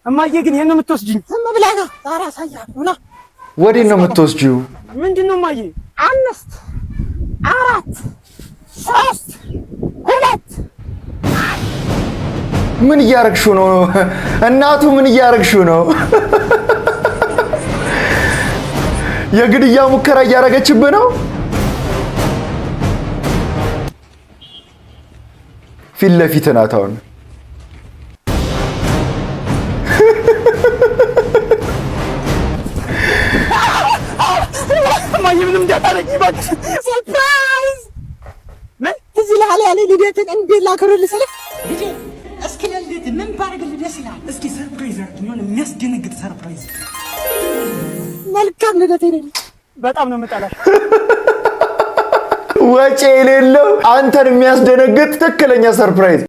እማዬ ግን ይሄን ነው የምትወስጂኝ? ዝም ብለህ ነው ዛሬ አሳያለሁ ና። ወዴት ነው የምትወስጂው? ምንድን ነው እማዬ? 5 4 3 2 ምን እያረግሽው ነው እናቱ? ምን እያረግሽው ነው? የግድያ ሙከራ እያረገችብህ ነው? ፊት ለፊት ናት አሁን። እማዬ ምንም እንዳታረጊ እባክሽ። ሰርፕራይዝ! ምን ትዝ ይልሃል ያለ ልደትን እንዴት ላክብርልህ ስልህ ልጄ እስኪ ለልደት ምን ባደርግልህ ደስ ይልሃል? እስኪ ሰርፕራይዝ አድርጊ፣ የሆነ የሚያስደነግጥ ሰርፕራይዝ። መልካም ልደት ይለኝ። በጣም ነው የምጠላሽ። ወጪ የሌለው አንተን የሚያስደነግጥ ትክክለኛ ሰርፕራይዝ